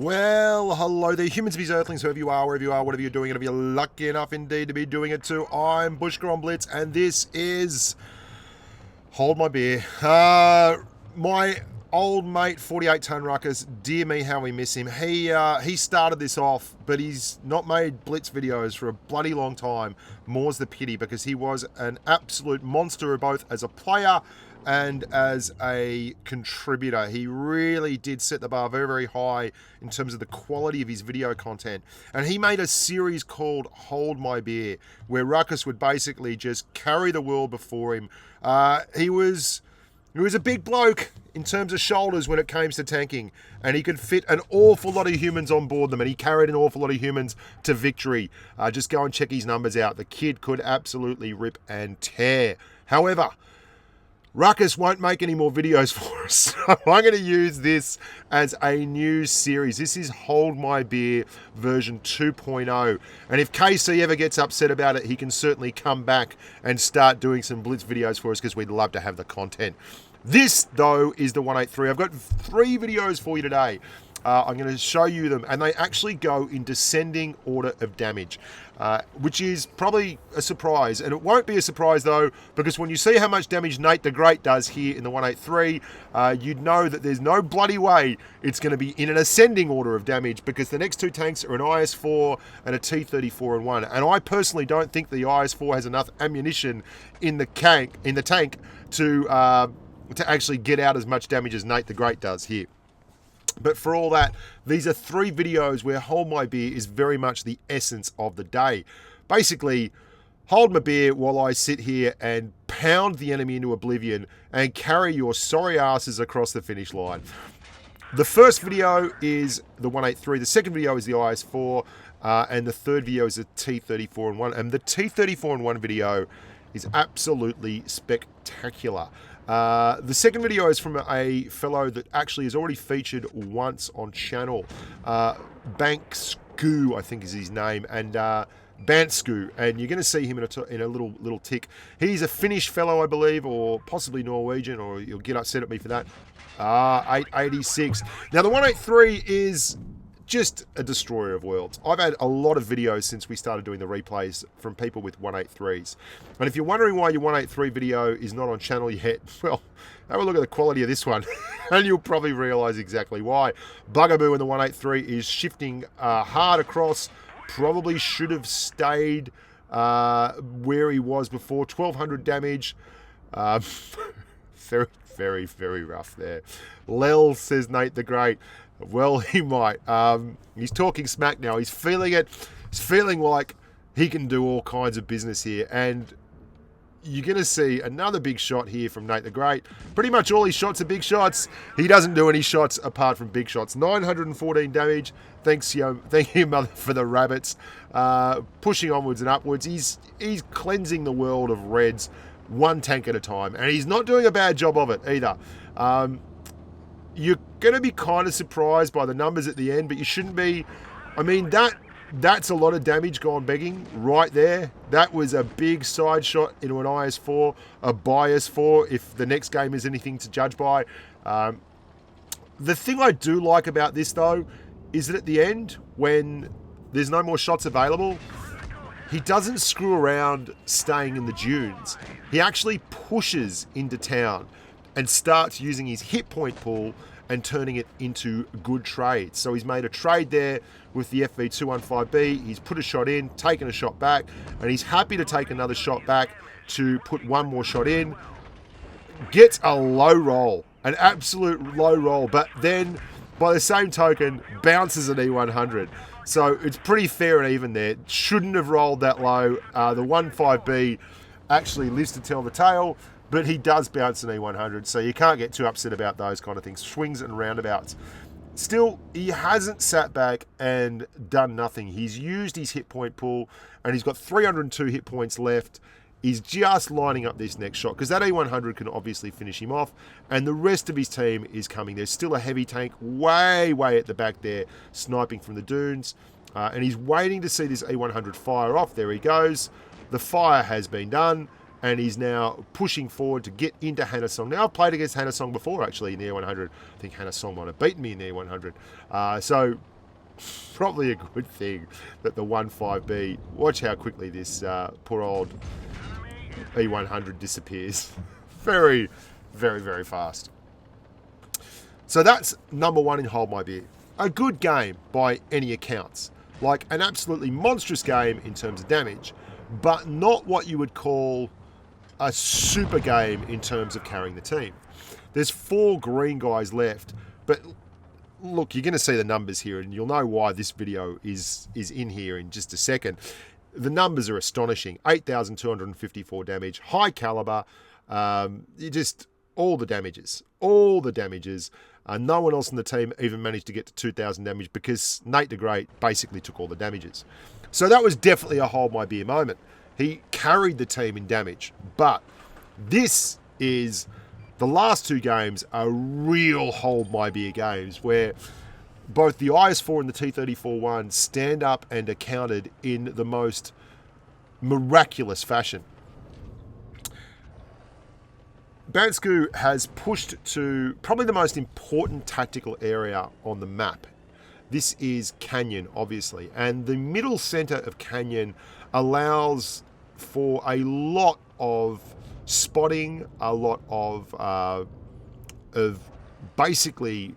Well, hello there, humans, bees, earthlings, whoever you are, wherever you are, whatever you're doing, and if you're lucky enough indeed to be doing it too, I'm Bushka on Blitz, and this is Hold My Beer. My old mate, 48 Ton Ruckus, dear me, how we miss him. He started this off, but he's not made Blitz videos for a bloody long time. More's the pity, because he was an absolute monster, both as a player and as a contributor. He really did set the bar very, very high in terms of the quality of his video content. And he made a series called Hold My Beer, where Ruckus would basically just carry the world before him. He was a big bloke in terms of shoulders when it came to tanking, and he could fit an awful lot of humans on board them, and he carried an awful lot of humans to victory. Just go and check his numbers out. The kid could absolutely rip and tear. However, Ruckus won't make any more videos for us, so I'm going to use this as a new series. This is Hold My Beer version 2.0, and if KC ever gets upset about it, he can certainly come back and start doing some Blitz videos for us, because we'd love to have the content. This, though, is the 183. I've got 3 videos for you today. I'm going to show you them, and they actually go in descending order of damage, which is probably a surprise. And it won't be a surprise, though, because when you see how much damage Nate the Great does here in the 183, you'd know that there's no bloody way it's going to be in an ascending order of damage, because the next 2 tanks are an IS-4 and a T-34-1. And I personally don't think the IS-4 has enough ammunition in the tank to actually get out as much damage as Nate the Great does here. But for all that, these are 3 videos where Hold My Beer is very much the essence of the day. Basically, hold my beer while I sit here and pound the enemy into oblivion and carry your sorry asses across the finish line. The first video is the 183, the second video is the IS-4, and the third video is the T-34-1. And the T-34-1 video is absolutely spectacular. The second video is from a fellow that actually has already featured once on channel. Banksku, I think is his name, and Bantsku, and you're going to see him in a little tick. He's a Finnish fellow, I believe, or possibly Norwegian, or you'll get upset at me for that. 886. Now, the 183 is just a destroyer of worlds. I've had a lot of videos since we started doing the replays from people with 183s. And if you're wondering why your 183 video is not on channel yet, well, have a look at the quality of this one, and you'll probably realize exactly why. Bugaboo in the 183 is shifting hard across. Probably should have stayed where he was before. 1200 damage. Very, very, very rough there. Lel, says Nate the Great. Well, he might. He's talking smack now. He's feeling it. He's feeling like he can do all kinds of business here. And you're going to see another big shot here from Nate the Great. Pretty much all his shots are big shots. He doesn't do any shots apart from big shots. 914 damage. Thank you, mother, for the rabbits. Pushing onwards and upwards. He's cleansing the world of reds one tank at a time. And he's not doing a bad job of it either. You're going to be kind of surprised by the numbers at the end, but you shouldn't be. I mean, that's a lot of damage gone begging right there. That was a big side shot into an IS-4, a bias-4, if the next game is anything to judge by. The thing I do like about this, though, is that at the end, when there's no more shots available, he doesn't screw around staying in the dunes. He actually pushes into town and starts using his hit point pool and turning it into good trades. So he's made a trade there with the FV215B. He's put a shot in, taken a shot back, and he's happy to take another shot back to put one more shot in. Gets a low roll, an absolute low roll, but then by the same token, bounces an E100. So it's pretty fair and even there. Shouldn't have rolled that low. The 15B actually lives to tell the tale, but he does bounce an E100, so you can't get too upset about those kind of things. Swings and roundabouts. Still, he hasn't sat back and done nothing. He's used his hit point pool, and he's got 302 hit points left. He's just lining up this next shot, because that E100 can obviously finish him off, and the rest of his team is coming. There's still a heavy tank way, way at the back there, sniping from the dunes, and he's waiting to see this E100 fire off. There he goes. The fire has been done, and he's now pushing forward to get into Hanasong. Now, I've played against Hanasong before, actually, in the E100. I think Hanasong might have beaten me in the E100. So probably a good thing that the 1-5B, watch how quickly this poor old E100 disappears. Very, very, very fast. So that's number one in Hold My Beer. A good game by any accounts. Like an absolutely monstrous game in terms of damage, but not what you would call a super game in terms of carrying the team. There's 4 green guys left, but look, you're going to see the numbers here, and you'll know why this video is in here in just a second. The numbers are astonishing. 8,254 damage, high caliber, just all the damages. No one else in the team even managed to get to 2,000 damage because Nate the Great basically took all the damages. So that was definitely a Hold My Beer moment. He carried the team in damage, but this is... the last 2 games are real Hold My Beer games where both the IS-4 and the T-34-1 stand up and are countered in the most miraculous fashion. Bansko has pushed to probably the most important tactical area on the map. This is Canyon, obviously, and the middle center of Canyon allows for a lot of spotting, a lot of basically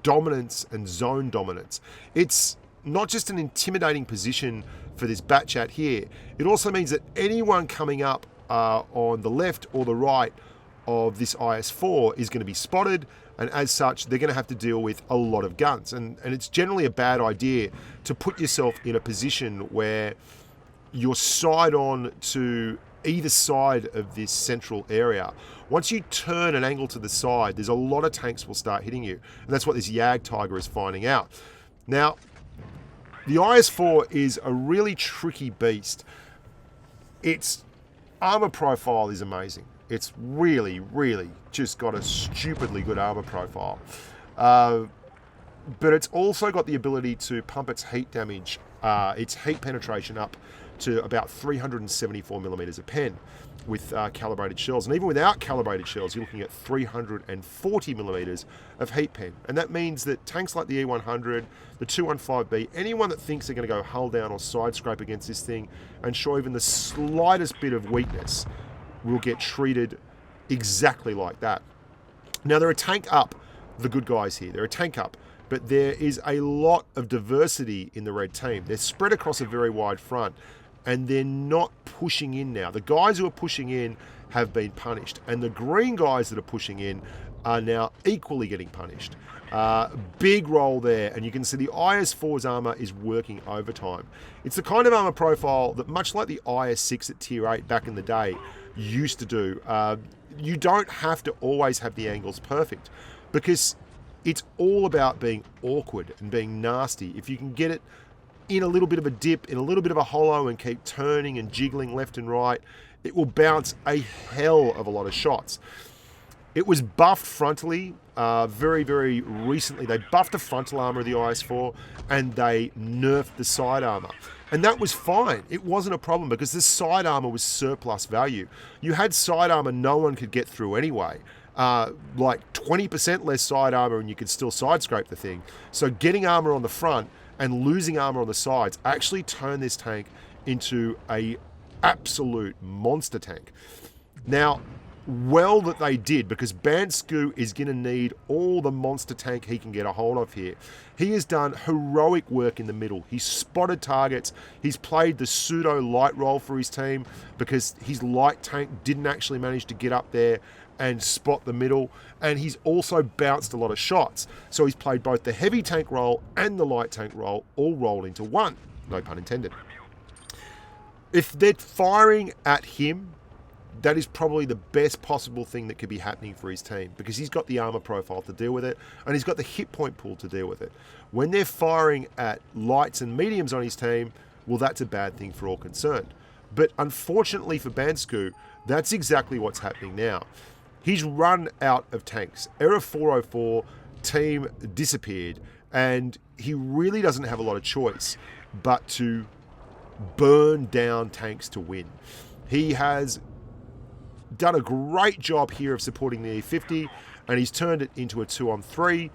dominance and zone dominance. It's not just an intimidating position for this Batchat here. It also means that anyone coming up on the left or the right of this IS-4 is going to be spotted, and as such, they're going to have to deal with a lot of guns. And it's generally a bad idea to put yourself in a position where you're side on to either side of this central area. Once you turn an angle to the side, there's a lot of tanks will start hitting you. And that's what this Yag Tiger is finding out. Now, the IS-4 is a really tricky beast. Its armor profile is amazing. It's really, really just got a stupidly good armor profile. But it's also got the ability to pump its heat damage, its heat penetration up to about 374 millimeters a pen with calibrated shells. And even without calibrated shells, you're looking at 340 millimeters of heat pen. And that means that tanks like the E100, the 215B, anyone that thinks they're going to go hull down or side scrape against this thing and show even the slightest bit of weakness will get treated exactly like that. Now, they're a tank up, the good guys here. They're a tank up, but there is a lot of diversity in the red team. They're spread across a very wide front, and they're not pushing in now. The guys who are pushing in have been punished, and the green guys that are pushing in are now equally getting punished. Big roll there, and you can see the IS-4's armor is working overtime. It's the kind of armor profile that, much like the IS-6 at Tier 8 back in the day, used to do. You don't have to always have the angles perfect, because it's all about being awkward and being nasty. If you can get it in a little bit of a dip, in a little bit of a hollow, and keep turning and jiggling left and right, it will bounce a hell of a lot of shots. It was buffed frontally very, very recently. They buffed the frontal armor of the IS-4 and they nerfed the side armor. And that was fine. It wasn't a problem because the side armor was surplus value. You had side armor no one could get through anyway. Like 20% less side armor and you could still side scrape the thing. So getting armor on the front and losing armor on the sides actually turned this tank into a absolute monster tank. Now, well that they did, because Bansko is going to need all the monster tank he can get a hold of here. He has done heroic work in the middle. He's spotted targets. He's played the pseudo light role for his team because his light tank didn't actually manage to get up there and spot the middle, and he's also bounced a lot of shots. So he's played both the heavy tank role and the light tank role all rolled into one. No pun intended. If they're firing at him, that is probably the best possible thing that could be happening for his team, because he's got the armor profile to deal with it and he's got the hit point pool to deal with it. When they're firing at lights and mediums on his team, well, that's a bad thing for all concerned. But unfortunately for Bansko, that's exactly what's happening now. He's run out of tanks. Era 404 team disappeared, and he really doesn't have a lot of choice but to burn down tanks to win. He has done a great job here of supporting the E50, and he's turned it into a 2-on-3.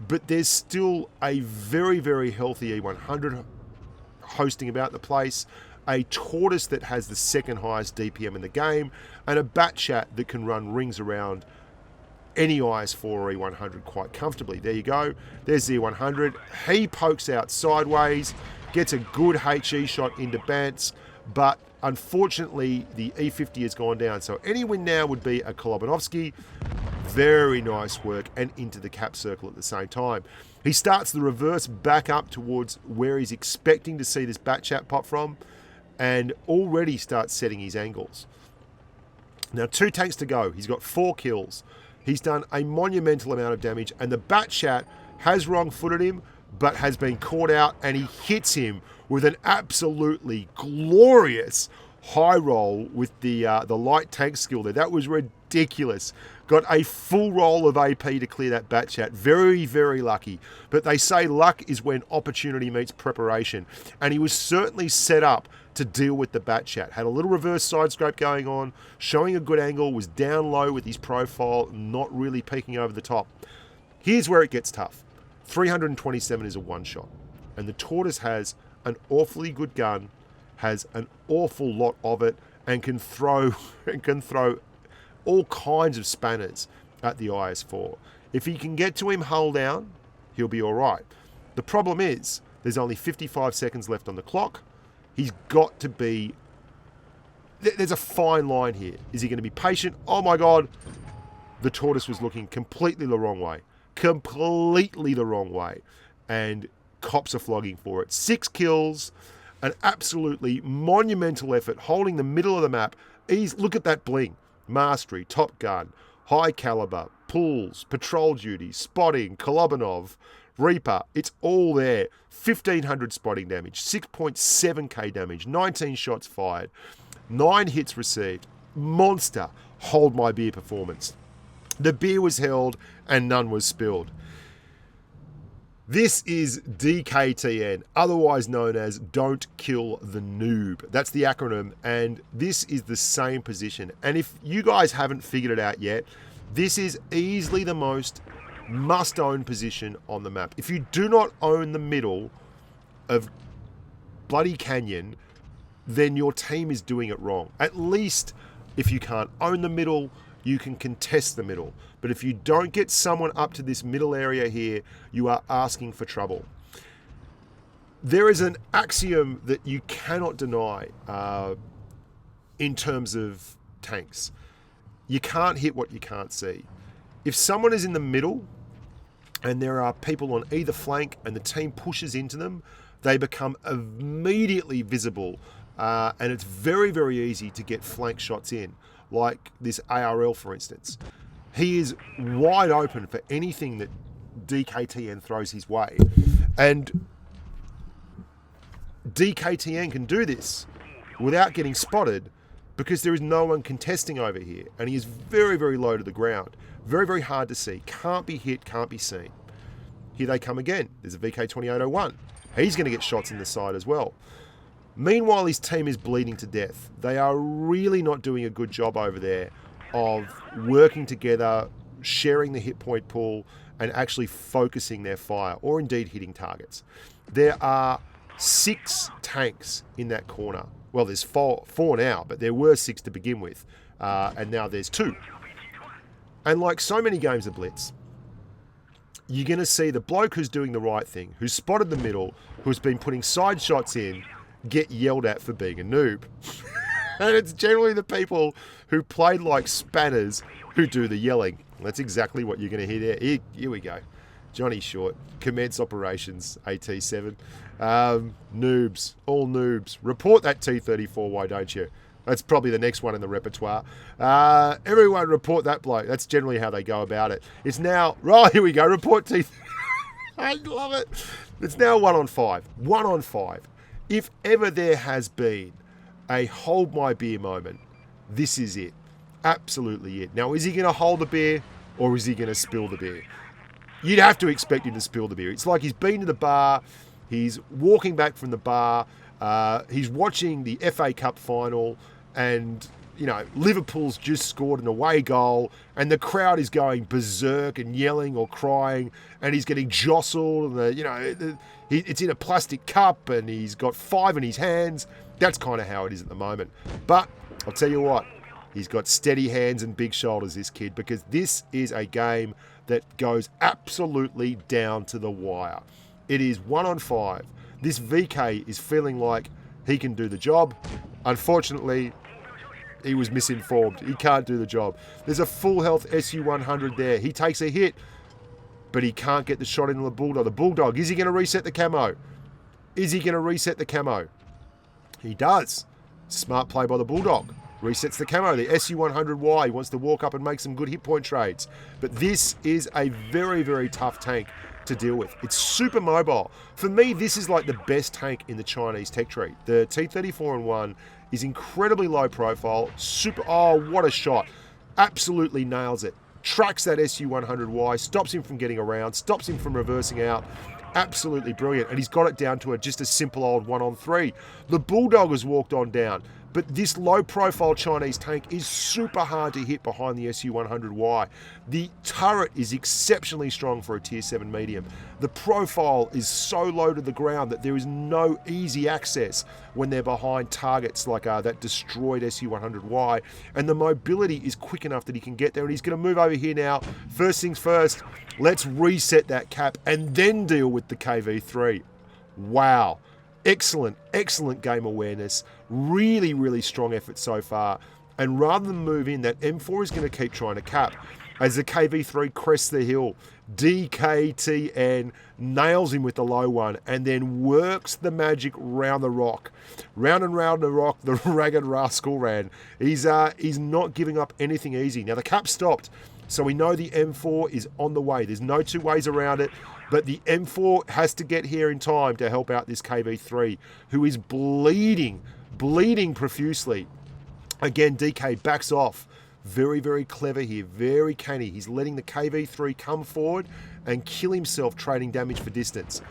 but there's still a very, very healthy E100 hosting about the place, a tortoise that has the second highest DPM in the game, and a bat chat that can run rings around any IS4 or E100 quite comfortably. There you go. There's the E100. He pokes out sideways, gets a good HE shot into Bantz, but unfortunately the E50 has gone down. So any win now would be a Kolobanovsky. Very nice work, and into the cap circle at the same time. He starts the reverse back up towards where he's expecting to see this bat chat pop from, and already starts setting his angles. Now 2 tanks to go. He's got 4 kills. He's done a monumental amount of damage, and the bat chat has wrong-footed him, but has been caught out, and he hits him with an absolutely glorious high roll with the light tank skill there. That was ridiculous. Got a full roll of AP to clear that bat chat. Very, very lucky. But they say luck is when opportunity meets preparation. And he was certainly set up to deal with the bat chat. Had a little reverse side scrape going on, showing a good angle, was down low with his profile, not really peeking over the top. Here's where it gets tough. 327 is a one shot. And the tortoise has an awfully good gun, has an awful lot of it, and can throw all kinds of spanners at the IS4. If he can get to him hull down, he'll be all right. The problem is there's only 55 seconds left on the clock. He's got to be... There's a fine line here. Is he going to be patient? Oh my God. The tortoise was looking completely the wrong way. Completely the wrong way. And cops are flogging for it. 6 kills. An absolutely monumental effort holding the middle of the map. Look at that bling. Mastery, Top Gun, High Caliber, Pools, Patrol Duty, Spotting, Kolobanov, Reaper. It's all there. 1,500 spotting damage, 6.7k damage, 19 shots fired, 9 hits received. Monster hold my beer performance. The beer was held and none was spilled. This is DKTN, otherwise known as Don't Kill the Noob. That's the acronym, and this is the same position. And if you guys haven't figured it out yet, this is easily the most must-own position on the map. If you do not own the middle of bloody Canyon, then your team is doing it wrong. At least if you can't own the middle, you can contest the middle. But if you don't get someone up to this middle area here, you are asking for trouble. There is an axiom that you cannot deny in terms of tanks. You can't hit what you can't see. If someone is in the middle and there are people on either flank and the team pushes into them, they become immediately visible, and it's very, very easy to get flank shots in. Like this ARL, for instance. He is wide open for anything that DKTN throws his way. And DKTN can do this without getting spotted because there is no one contesting over here. And he is very, very low to the ground. Very, very hard to see. Can't be hit, can't be seen. Here they come again. There's a VK2801. He's going to get shots in the side as well. Meanwhile, his team is bleeding to death. They are really not doing a good job over there of working together, sharing the hit point pool, and actually focusing their fire, or indeed hitting targets. There are 6 tanks in that corner. Well, there's four now, but there were 6 to begin with, and now there's 2. And like so many games of Blitz, you're going to see the bloke who's doing the right thing, who's spotted the middle, who's been putting side shots in, get yelled at for being a noob. And it's generally the people who played like spanners who do the yelling. That's exactly what you're going to hear there. Here we go. Johnny Short, commence operations, AT7. Noobs, all noobs. Report that T-34, why don't you? That's probably the next one in the repertoire. Everyone report that bloke. That's generally how they go about it. It's now, right, here we go, report T. I love it. It's now 1 on 5. 1 on 5. If ever there has been a hold my beer moment, this is it. Absolutely it. Now, is he going to hold the beer or is he going to spill the beer? You'd have to expect him to spill the beer. It's like he's been to the bar, he's walking back from the bar, he's watching the FA Cup final, and Liverpool's just scored an away goal and the crowd is going berserk and yelling or crying, and he's getting jostled, and it's in a plastic cup and he's got 5 in his hands. That's kind of how it is at the moment. But I'll tell you what, he's got steady hands and big shoulders, this kid, because this is a game that goes absolutely down to the wire. It is 1-on-5. This VK is feeling like he can do the job. Unfortunately, he was misinformed. He can't do the job. There's a full health SU-100 there. He takes a hit, but he can't get the shot into the Bulldog. The Bulldog, is he going to reset the camo? Is he going to reset the camo? He does. Smart play by the Bulldog. Resets the camo. The SU-100Y, he wants to walk up and make some good hit point trades. But this is a very, very tough tank to deal with. It's super mobile. For me, this is like the best tank in the Chinese tech tree. The T-34-1 is incredibly low profile. What a shot. Absolutely nails it. Tracks that SU-100Y, stops him from getting around, stops him from reversing out. Absolutely brilliant. And he's got it down to just a simple old 1-on-3. The Bulldog has walked on down. But this low-profile Chinese tank is super hard to hit behind the SU-100Y. The turret is exceptionally strong for a Tier 7 medium. The profile is so low to the ground that there is no easy access when they're behind targets like that destroyed SU-100Y. And the mobility is quick enough that he can get there. And he's going to move over here now. First things first, let's reset that cap and then deal with the KV-3. Wow. Excellent, excellent game awareness. Really, really strong effort so far. And rather than move in, that M4 is going to keep trying to cap. As the KV-3 crests the hill, DKTN nails him with the low one and then works the magic round the rock. Round and round the rock, the ragged rascal ran. He's not giving up anything easy. Now the cap stopped, so we know the M4 is on the way. There's no two ways around it. But the M4 has to get here in time to help out this KV-3, who is bleeding profusely. Again, DK backs off. Very, very clever here. Very canny. He's letting the KV-3 come forward and kill himself, trading damage for distance.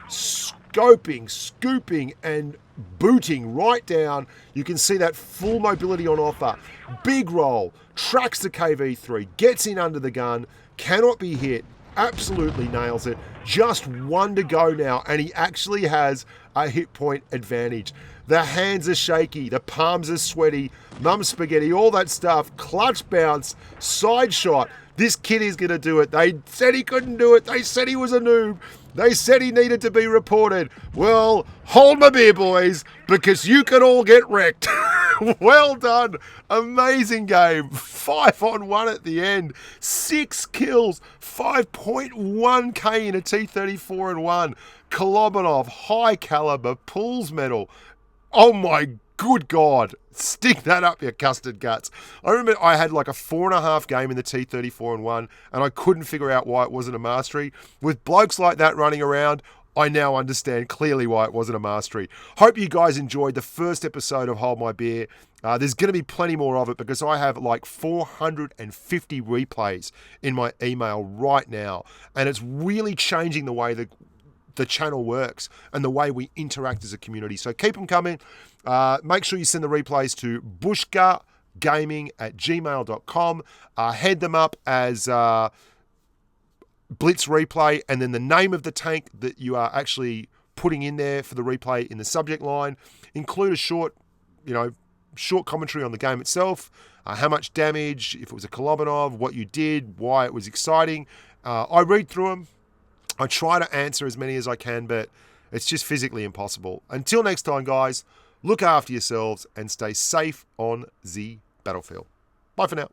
Scoping, scooping, and booting right down. You can see that full mobility on offer. Big roll. Tracks the KV-3. Gets in under the gun. Cannot be hit. Absolutely nails it. Just 1 to go now, and he actually has a hit point advantage. The hands are shaky, the palms are sweaty, mum spaghetti, all that stuff. Clutch bounce, side shot. This kid is going to do it. They said he couldn't do it. They said he was a noob. They said he needed to be reported. Well, hold my beer, boys, because you can all get wrecked. Well done. Amazing game. 5-on-1 at the end. 6 kills. 5.1k in a T-34-1. Kolobanov, high caliber, pools medal. Oh my good God. Stick that up your custard guts. I remember I had like a 4.5 game in the T-34-1 and I couldn't figure out why it wasn't a mastery. With blokes like that running around, I now understand clearly why it wasn't a mastery. Hope you guys enjoyed the first episode of Hold My Beer. There's going to be plenty more of it because I have like 450 replays in my email right now. And it's really changing the way the channel works and the way we interact as a community. So keep them coming. Make sure you send the replays to bushkagaming@gmail.com. Head them up as Blitz replay and then the name of the tank that you are actually putting in there for the replay in the subject line. Include a short commentary on the game itself, how much damage, if it was a Kolobanov, what you did, why it was exciting. I read through them. I try to answer as many as I can, but it's just physically impossible. Until next time, guys, look after yourselves and stay safe on the battlefield. Bye for now.